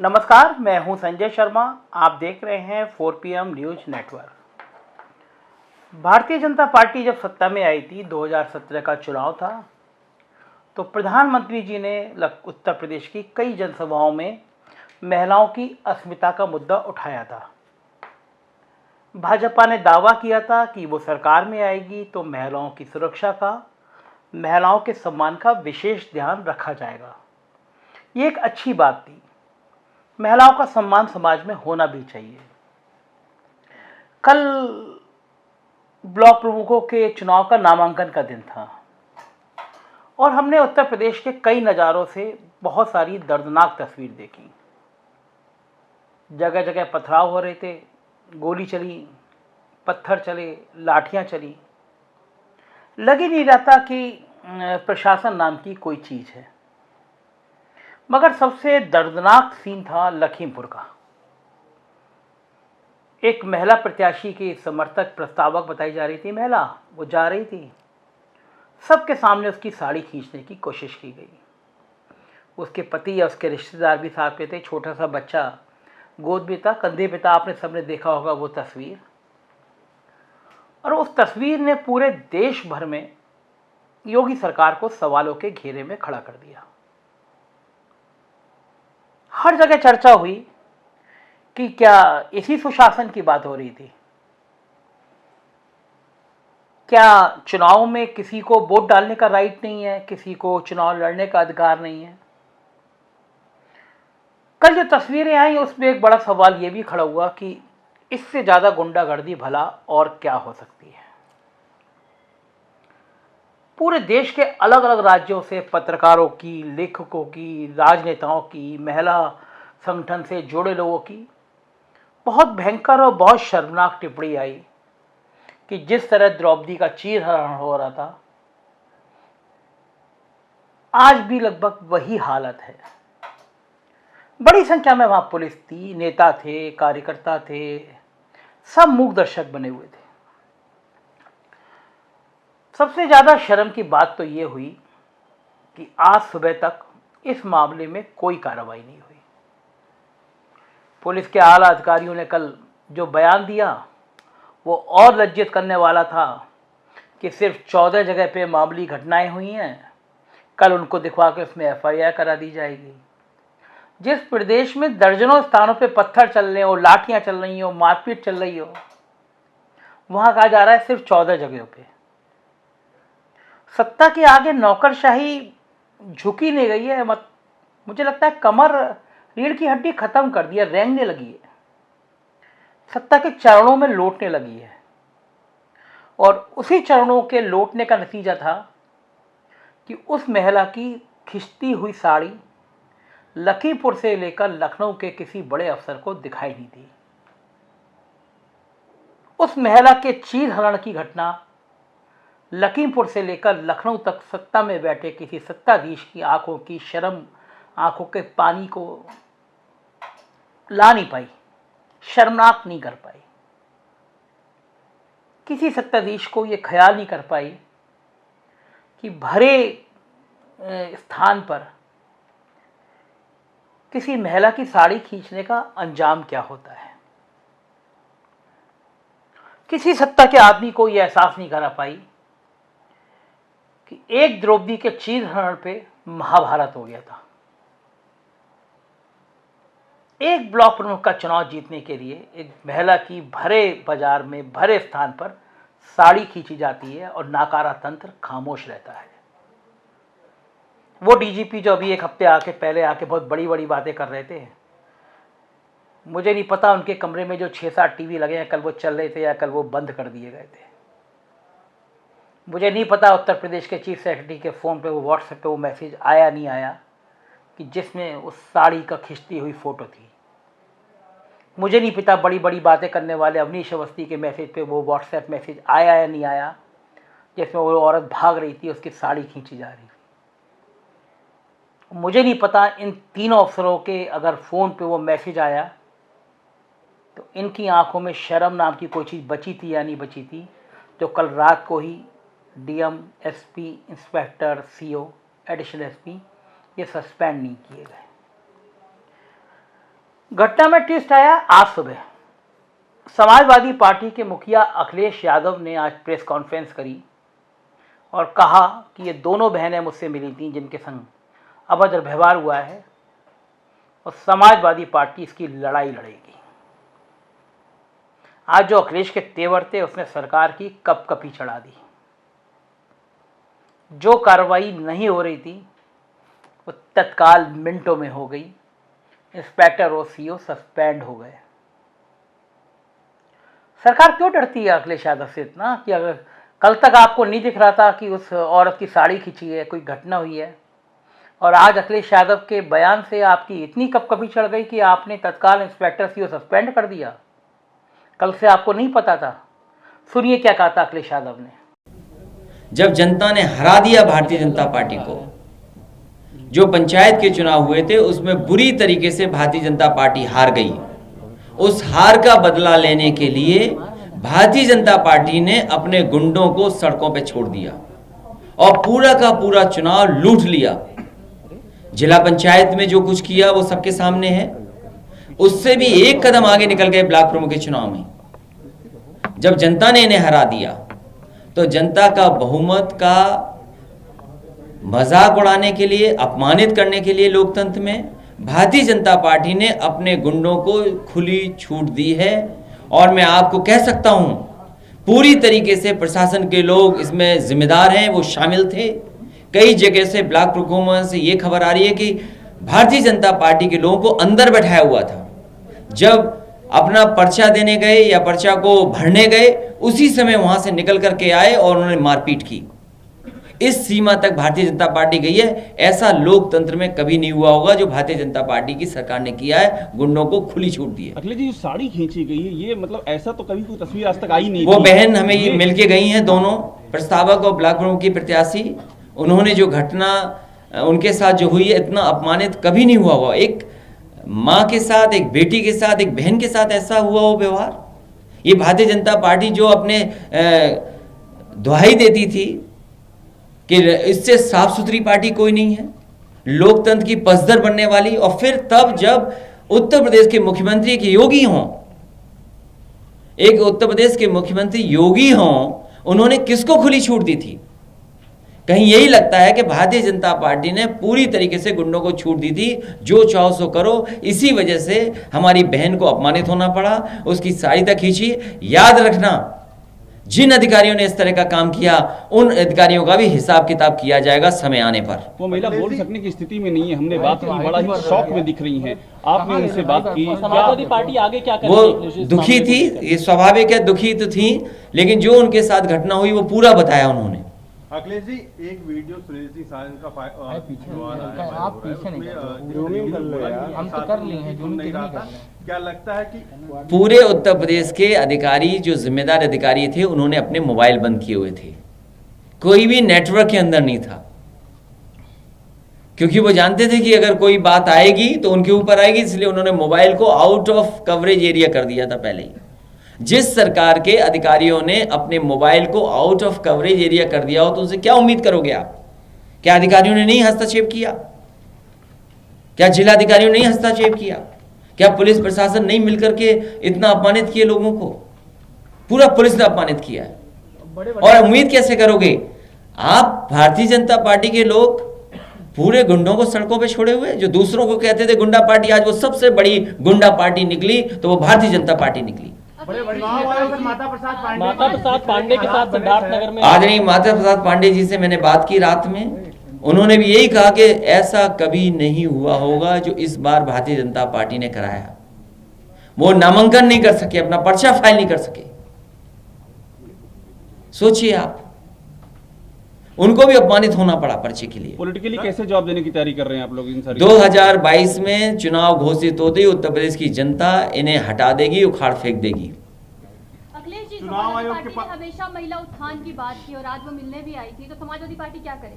नमस्कार, मैं हूं संजय शर्मा। आप देख रहे हैं 4PM news network. Bharatiya Janata party जब सत्ता में आई थी, 2017 का चुनाव था, तो प्रधानमंत्री जी ने उत्तर प्रदेश की कई जनसभाओं में महिलाओं की अस्मिता का मुद्दा उठाया था। भाजपा ने दावा किया था कि वो सरकार में आएगी तो महिलाओं की सुरक्षा का, महिलाओं के सम्मान का विशेष ध्यान रखा जाएगा। ये एक अच्छी बात थी। महिलाओं का सम्मान समाज में होना भी चाहिए। कल ब्लॉक प्रमुखों के चुनाव का नामांकन का दिन था और हमने उत्तर प्रदेश के कई नज़ारों से बहुत सारी दर्दनाक तस्वीर देखी। जगह जगह पथराव हो रहे थे, गोली चली, पत्थर चले, लाठियां चली। लग ही नहीं रहा था कि प्रशासन नाम की कोई चीज़ है। मगर सबसे दर्दनाक सीन था लखीमपुर का। एक महिला प्रत्याशी की समर्थक प्रस्तावक बताई जा रही थी महिला, वो जा रही थी, सबके सामने उसकी साड़ी खींचने की कोशिश की गई। उसके पति या उसके रिश्तेदार भी साथ में थे, छोटा सा बच्चा गोद में था, कंधे पे था। आपने सबने देखा होगा वो तस्वीर। और उस तस्वीर ने पूरे देश भर में योगी सरकार को सवालों के घेरे में खड़ा कर दिया। हर जगह चर्चा हुई कि क्या इसी सुशासन की बात हो रही थी। क्या चुनाव में किसी को वोट डालने का राइट नहीं है, किसी को चुनाव लड़ने का अधिकार नहीं है। कल जो तस्वीरें आई उसमें एक बड़ा सवाल यह भी खड़ा हुआ कि इससे ज्यादा गुंडागर्दी भला और क्या हो सकती है। पूरे देश के अलग अलग राज्यों से पत्रकारों की, लेखकों की, राजनेताओं की, महिला संगठन से जुड़े लोगों की बहुत भयंकर और बहुत शर्मनाक टिप्पणी आई कि जिस तरह द्रौपदी का चीरहरण हो रहा था, आज भी लगभग वही हालत है। बड़ी संख्या में वहां पुलिस थी, नेता थे, कार्यकर्ता थे, सब मूक दर्शक बने हुए थे। सबसे ज्यादा शर्म की बात तो यह हुई कि आज सुबह तक इस मामले में कोई कार्रवाई नहीं हुई। पुलिस के आला अधिकारियों ने कल जो बयान दिया वो और लज्जित करने वाला था कि सिर्फ 14 जगह पे मामूली घटनाएं हुई हैं, कल उनको दिखवा के उसमें FIR करा दी जाएगी। जिस प्रदेश में दर्जनों स्थानों पे पत्थर चल रहे हो, लाठियां चल रही हो, मारपीट चल रही हो, वहां कहा जा रहा है सिर्फ 14 जगहों पे। सत्ता के आगे नौकरशाही झुकी नहीं गई है। मुझे लगता है कमर, रीढ़ की हड्डी खत्म कर दी है, रेंगने लगी है, सत्ता के चरणों में लौटने लगी है। और उसी चरणों के लौटने का नतीजा था कि उस महिला की खिंचती हुई साड़ी लखीमपुर से लेकर लखनऊ के किसी बड़े अफसर को दिखाई नहीं दी। उस महिला के चीरहरण की घटना लखीमपुर से लेकर लखनऊ तक सत्ता में बैठे किसी सत्ताधीश की आंखों की शर्म, आंखों के पानी को ला नहीं पाई, शर्मनाक नहीं कर पाई। किसी सत्ताधीश को यह ख्याल नहीं कर पाई कि भरे स्थान पर किसी महिला की साड़ी खींचने का अंजाम क्या होता है। किसी सत्ता के आदमी को यह एहसास नहीं करा पाई कि एक द्रौपदी के चीरहरण पे महाभारत हो गया था। एक ब्लॉक प्रमुख का चुनाव जीतने के लिए एक महिला की भरे बाजार में, भरे स्थान पर साड़ी खींची जाती है और नाकारा तंत्र खामोश रहता है। वो DGP जो अभी एक हफ्ते पहले आके बहुत बड़ी बड़ी बातें कर रहे थे, मुझे नहीं पता उनके कमरे में जो 6-7 टीवी लगे हैं कल वो चल रहे थे या कल वो बंद कर दिए गए थे। मुझे नहीं पता उत्तर प्रदेश के चीफ सेक्रेटरी के फ़ोन पे, वो व्हाट्सएप पे वो मैसेज आया नहीं आया कि जिसमें उस साड़ी का खिंचती हुई फ़ोटो थी। मुझे नहीं पता बड़ी बड़ी बातें करने वाले अवनीश अवस्थी के मैसेज पे वो व्हाट्सएप मैसेज आया या नहीं आया जिसमें वो औरत भाग रही थी, उसकी साड़ी खींची जा रही। मुझे नहीं पता इन तीनों अफसरों के अगर फ़ोन पे वो मैसेज आया तो इनकी आंखों में शर्म नाम की कोई चीज़ बची थी या नहीं बची थी, तो कल रात को ही DM, SP, inspector, CO, additional SP ये सस्पेंड नहीं किए गए। घटना में ट्विस्ट आया आज सुबह। समाजवादी पार्टी के मुखिया अखिलेश यादव ने आज प्रेस कॉन्फ्रेंस करी और कहा कि ये दोनों बहनें मुझसे मिली थीं जिनके संग अभद्र व्यवहार हुआ है और समाजवादी पार्टी इसकी लड़ाई लड़ेगी। आज जो अखिलेश के तेवर थे उसने सरकार की कपकपी चढ़ा दी। जो कार्रवाई नहीं हो रही थी वो तत्काल मिनटों में हो गई। इंस्पेक्टर और सीओ सस्पेंड हो गए। सरकार क्यों डरती है अखिलेश यादव से इतना कि अगर कल तक आपको नहीं दिख रहा था कि उस औरत की साड़ी खींची है, कोई घटना हुई है, और आज अखिलेश यादव के बयान से आपकी इतनी कपकपी चढ़ गई कि आपने तत्काल इंस्पेक्टर सीओ सस्पेंड कर दिया। कल से आपको नहीं पता था। सुनिए क्या कहा था अखिलेश यादव ने। जब जनता ने हरा दिया भारतीय जनता पार्टी को, जो पंचायत के चुनाव हुए थे उसमें बुरी तरीके से भारतीय जनता पार्टी हार गई। उस हार का बदला लेने के लिए भारतीय जनता पार्टी ने अपने गुंडों को सड़कों पे छोड़ दिया और पूरा का पूरा चुनाव लूट लिया। जिला पंचायत में जो कुछ किया वो सबके सामने है। उससे भी एक कदम आगे निकल गए ब्लॉक प्रमुख के चुनाव में। जब जनता ने इन्हें हरा दिया तो जनता का बहुमत का मजाक उड़ाने के लिए, अपमानित करने के लिए लोकतंत्र में भारतीय जनता पार्टी ने अपने गुंडों को खुली छूट दी है। और मैं आपको कह सकता हूं पूरी तरीके से प्रशासन के लोग इसमें जिम्मेदार हैं, वो शामिल थे। कई जगह से ब्लॉक प्रमुख से ये खबर आ रही है कि भारतीय जनता पार्टी के लोगों को अंदर बैठाया हुआ था। जब अपना पर्चा देने गए या पर्चा को भरने गए उसी समय वहां से निकल करके आए और उन्होंने मारपीट की। इस सीमा तक भारतीय जनता पार्टी गई है। ऐसा लोकतंत्र में कभी नहीं हुआ होगा जो भारतीय जनता पार्टी की सरकार ने किया है। गुंडों को खुली छूट दी है। अखिलेश जी, जो साड़ी खींची गई है ये मतलब ऐसा तो कभी कोई तस्वीर आज तक आई नहीं। वो बहन हमें ये मिलके गई हैं, दोनों प्रस्तावक और ब्लॉक प्रमुख की प्रत्याशी। उन्होंने जो घटना उनके साथ जो हुई है, इतना अपमानित कभी नहीं हुआ होगा। एक माँ के साथ, एक बेटी के साथ, एक बहन के साथ ऐसा हुआ हो व्यवहार। ये भारतीय जनता पार्टी जो अपने दुहाई देती थी कि इससे साफ सुथरी पार्टी कोई नहीं है, लोकतंत्र की पसदर बनने वाली। और फिर तब जब उत्तर प्रदेश के मुख्यमंत्री के योगी हों, एक उत्तर प्रदेश के मुख्यमंत्री योगी हों, उन्होंने किसको खुली छूट दी थी? कहीं यही लगता है कि भारतीय जनता पार्टी ने पूरी तरीके से गुंडों को छूट दी थी, जो चाहो सो करो। इसी वजह से हमारी बहन को अपमानित होना पड़ा, उसकी साड़ी तक खींची। याद रखना, जिन अधिकारियों ने इस तरह का काम किया उन अधिकारियों का भी हिसाब किताब किया जाएगा समय आने पर। वो महिला बोल सकने की स्थिति में नहीं है। हमने बात की, बड़ा ही शौक में दिख रही हैं। आपने उनसे बात की, समाजवादी पार्टी आगे क्या करेगी? वो दुखी थी, ये स्वाभाविक है, दुखी तो थी, लेकिन जो उनके साथ घटना हुई वो पूरा बताया उन्होंने। अखिलेश जी, एक वीडियो सुरेश जी साजन का आप पीछे नहीं हम तो कर लिए हैं, जूम नहीं कर रहे। क्या लगता है कि पूरे उत्तर प्रदेश के अधिकारी, जो जिम्मेदार अधिकारी थे, उन्होंने अपने मोबाइल बंद किए हुए थे। कोई भी नेटवर्क के अंदर नहीं था, क्योंकि वो जानते थे कि अगर कोई बात आएगी तो उनके ऊपर आएगी। इसलिए उन्होंने मोबाइल को आउट ऑफ कवरेज एरिया कर दिया था पहले ही। जिस सरकार के अधिकारियों ने अपने मोबाइल को आउट ऑफ कवरेज एरिया कर दिया हो तो उनसे क्या उम्मीद करोगे आप? क्या अधिकारियों ने नहीं हस्तक्षेप किया? क्या जिलाधिकारियों ने नहीं हस्तक्षेप किया? क्या पुलिस प्रशासन नहीं मिलकर के इतना अपमानित किए लोगों को? पूरा पुलिस ने अपमानित किया है। और उम्मीद कैसे करोगे आप? भारतीय जनता पार्टी के लोग पूरे गुंडों को सड़कों पे छोड़े हुए, जो दूसरों को कहते थे गुंडा पार्टी, आज वो सबसे बड़ी गुंडा पार्टी निकली तो वो भारतीय जनता पार्टी निकली। माता प्रसाद पांडे के साथ सिद्धार्थनगर में आदरणीय माता प्रसाद पांडे जी से मैंने बात की रात में। उन्होंने भी यही कहा कि ऐसा कभी नहीं हुआ होगा जो इस बार भारतीय जनता पार्टी ने कराया। वो नामांकन नहीं कर सके, अपना पर्चा फाइल नहीं कर सके। सोचिए आप, उनको भी अपमानित होना पड़ा पर्चे के लिए। पॉलिटिकली कैसे जवाब देने की तैयारी कर रहे हैं आप लोग इन सारी? 2022 में चुनाव घोषित होते ही उत्तर प्रदेश की जनता इन्हें हटा देगी, उखाड़ फेंक देगी। अखिलेश जी, चुनाव आयोग पार्टी ने हमेशा महिला उत्थान की बात की और आज वो मिलने भी आई थी, तो समाजवादी पार्टी क्या करे?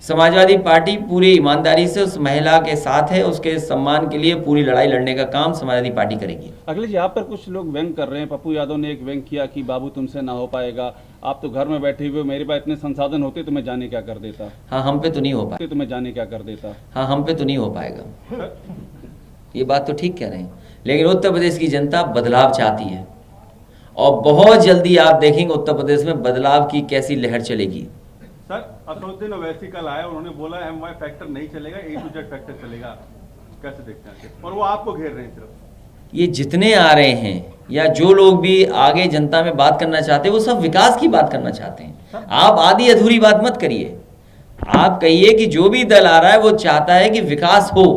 समाजवादी पार्टी पूरी ईमानदारी से उस महिला के साथ है। उसके सम्मान के लिए पूरी लड़ाई लड़ने का काम समाजवादी पार्टी करेगी। अखिलेश, यहाँ पर कुछ लोग व्यंग कर रहे हैं। पप्पू यादव ने एक व्यंग किया कि बाबू तुमसे ना हो पाएगा, आप तो घर में बैठे हुए, मेरे पास इतने संसाधन होते तो मैं जाने क्या कर देता। हाँ, हम पे तो नहीं हो पाएगा। तो मैं जाने क्या कर देता। हाँ, हम पे तो नहीं हो पाएगा। ये बात तो ठीक कह रहे हैं, लेकिन उत्तर प्रदेश की जनता बदलाव चाहती है और बहुत जल्दी आप देखेंगे उत्तर प्रदेश में बदलाव की कैसी लहर चलेगी। सर असदुद्दीन ओवैसी कल आए, उन्होंने बोला MY फैक्टर नहीं चलेगा, A to Z फैक्टर चलेगा, कैसे देखते हैं? और वो आपको घेर रहे हैं सिर्फ। ये जितने आ रहे हैं या जो लोग भी आगे जनता में बात करना चाहते हैं वो सब विकास की बात करना चाहते हैं। आप आधी अधूरी बात मत करिए, आप कहिए कि जो भी दल आ रहा है वो चाहता है कि विकास हो,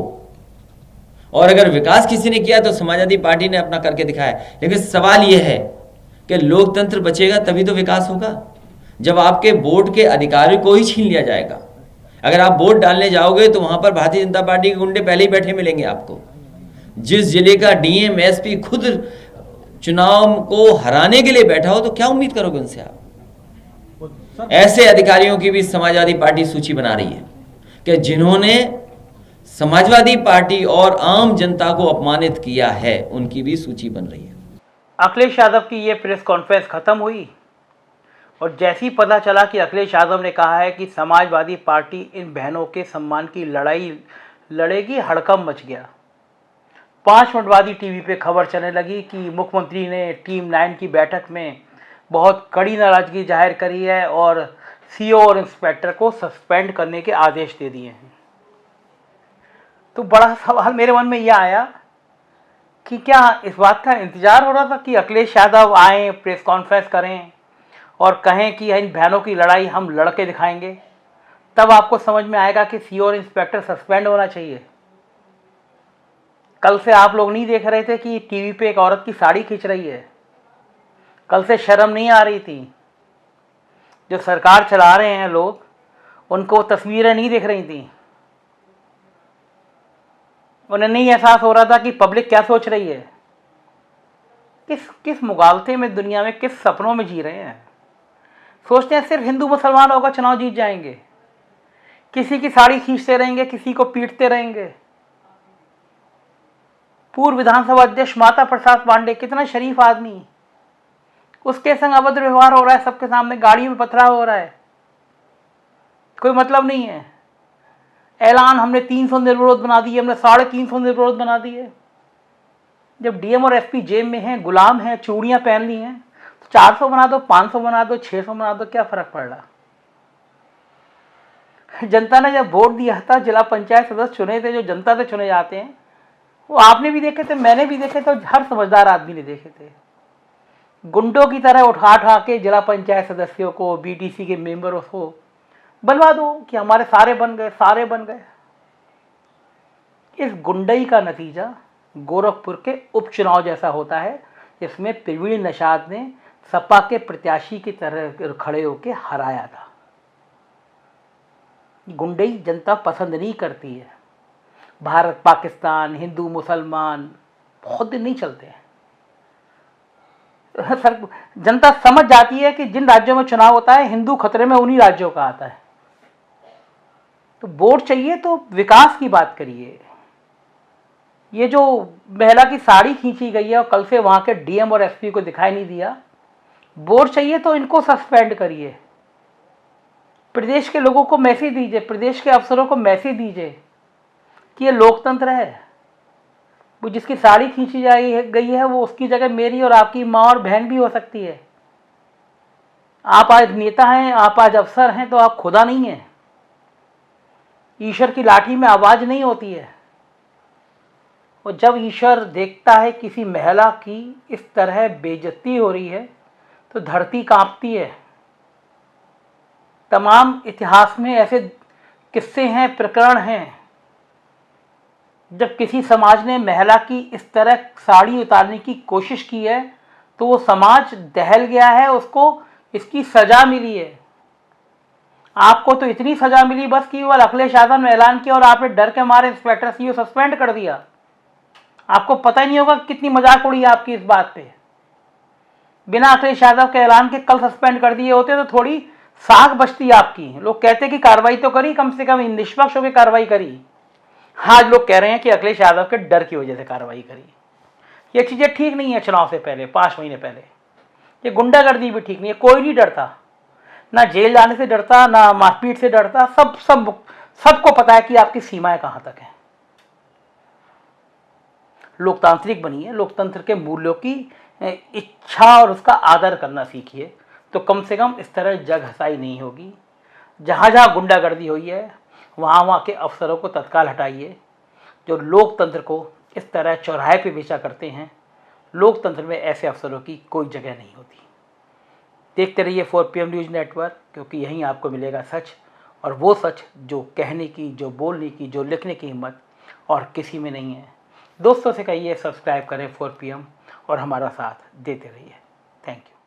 और अगर विकास किसी ने किया तो समाजवादी पार्टी ने अपना करके दिखाया। लेकिन सवाल यह है कि लोकतंत्र बचेगा तभी तो विकास होगा। जब आपके वोट के अधिकार को ही छीन लिया जाएगा, अगर आप वोट डालने जाओगे तो वहां पर भारतीय जनता पार्टी के गुंडे पहले ही बैठे मिलेंगे आपको। जिस जिले का DM SP खुद चुनाव को हराने के लिए बैठा हो तो क्या उम्मीद करोगे उनसे आप? ऐसे अधिकारियों की भी समाजवादी पार्टी सूची बना रही है कि जिन्होंने समाजवादी पार्टी और आम जनता को अपमानित किया है, उनकी भी सूची बन रही है। अखिलेश यादव की ये प्रेस कॉन्फ्रेंस खत्म हुई और जैसे ही पता चला कि अखिलेश यादव ने कहा है कि समाजवादी पार्टी इन बहनों के सम्मान की लड़ाई लड़ेगी, हड़कंप मच गया। 5 मिनट बाद ही टीवी पे खबर चलने लगी कि मुख्यमंत्री ने टीम 9 की बैठक में बहुत कड़ी नाराजगी जाहिर करी है और CO और इंस्पेक्टर को सस्पेंड करने के आदेश दे दिए हैं। तो बड़ा सवाल मेरे मन में यह आया कि क्या इस बात का इंतजार हो रहा था कि अखिलेश यादव आए, प्रेस कॉन्फ्रेंस करें और कहें कि इन बहनों की लड़ाई हम लड़के दिखाएंगे, तब आपको समझ में आएगा कि CO और इंस्पेक्टर सस्पेंड होना चाहिए। कल से आप लोग नहीं देख रहे थे कि टीवी पे एक औरत की साड़ी खींच रही है? कल से शर्म नहीं आ रही थी? जो सरकार चला रहे हैं लोग, उनको तस्वीरें नहीं दिख रही थी? उन्हें नहीं एहसास हो रहा था कि पब्लिक क्या सोच रही है? किस मुगालते में, दुनिया में, किस सपनों में जी रहे हैं? सोचते हैं सिर्फ हिंदू मुसलमान होगा चुनाव जीत जाएंगे, किसी की साड़ी खींचते रहेंगे, किसी को पीटते रहेंगे। पूर्व विधानसभा अध्यक्ष माता प्रसाद पांडे कितना शरीफ आदमी, उसके संग अभद्र व्यवहार हो रहा है, सबके सामने गाड़ी में पथराव हो रहा है, कोई मतलब नहीं है। ऐलान हमने 300 निर्विरोध बना दिए, हमने 350 निर्विरोध बना दिए। जब DM और SP जेब में हैं, गुलाम हैं, चूड़ियां पहन ली हैं, तो 400 बना दो, 500 बना दो, 600 बना दो, क्या फर्क पड़ रहा? जनता ने जब वोट दिया था, जिला पंचायत सदस्य चुने थे, जो जनता से चुने जाते हैं, वो आपने भी देखे थे, मैंने भी देखे थे, हर समझदार आदमी ने देखे थे। गुंडों की तरह उठा के जिला पंचायत सदस्यों को, BTC के मेंबरों को बनवा दो कि हमारे सारे बन गए। इस गुंडई का नतीजा गोरखपुर के उपचुनाव जैसा होता है, जिसमें प्रवीण निषाद ने सपा के प्रत्याशी की तरह खड़े होकर हराया था। गुंडई जनता पसंद नहीं करती है। भारत पाकिस्तान, हिंदू मुसलमान बहुत दिन नहीं चलते हैं। जनता समझ जाती है कि जिन राज्यों में चुनाव होता है, हिंदू खतरे में उन्हीं राज्यों का आता है। तो वोट चाहिए तो विकास की बात करिए। ये जो महिला की साड़ी खींची गई है और कल से वहां के DM और SP को दिखाई नहीं दिया, वोट चाहिए तो इनको सस्पेंड करिए। प्रदेश के लोगों को मैसेज दीजिए, प्रदेश के अफसरों को मैसेज दीजिए कि ये लोकतंत्र है। वो जिसकी साड़ी खींची गई है, वो उसकी जगह मेरी और आपकी माँ और बहन भी हो सकती है। आप आज नेता हैं, आप आज अफसर हैं, तो आप खुदा नहीं हैं। ईश्वर की लाठी में आवाज नहीं होती है। और जब ईश्वर देखता है किसी महिला की इस तरह बेइज्जती हो रही है, तो धरती कांपती है। तमाम इतिहास में ऐसे किस्से हैं, प्रकरण हैं, जब किसी समाज ने महिला की इस तरह साड़ी उतारने की कोशिश की है, तो वो समाज दहल गया है, उसको इसकी सजा मिली है। आपको तो इतनी सजा मिली बस कि केवल अखिलेश यादव ने ऐलान किया और आपने डर के मारे इंस्पेक्टर CO सस्पेंड कर दिया। आपको पता ही नहीं होगा कितनी मजाक उड़ी आपकी इस बात पे। बिना अखिलेश यादव के ऐलान के कल सस्पेंड कर दिए होते तो थोड़ी साख बचती आपकी। लोग कहते कि कार्रवाई तो करी, कम से कम निष्पक्ष होकर कार्रवाई करी। आज लोग कह रहे हैं कि अखिलेश यादव के डर की वजह से कार्रवाई करी। ये चीजें ठीक नहीं है। चुनाव से पहले 5 महीने पहले ये गुंडागर्दी भी ठीक नहीं है। कोई नहीं डरता, ना जेल जाने से डरता, ना मारपीट से डरता। सबको पता है कि आपकी सीमाएं कहां तक हैं। लोकतांत्रिक बनिए, लोकतंत्र के मूल्यों की इच्छा और उसका आदर करना सीखिए, तो कम से कम इस तरह जग हंसाई नहीं होगी। जहाँ जहाँ गुंडागर्दी हुई है वहाँ वहाँ के अफसरों को तत्काल हटाइए। जो लोकतंत्र को इस तरह चौराहे पे बेचा करते हैं, लोकतंत्र में ऐसे अफसरों की कोई जगह नहीं होती। देखते रहिए 4PM न्यूज़ नेटवर्क, क्योंकि यहीं आपको मिलेगा सच, और वो सच जो कहने की, जो बोलने की, जो लिखने की हिम्मत और किसी में नहीं है। दोस्तों से कहिए सब्सक्राइब करें 4PM और हमारा साथ देते रहिए। Thank you.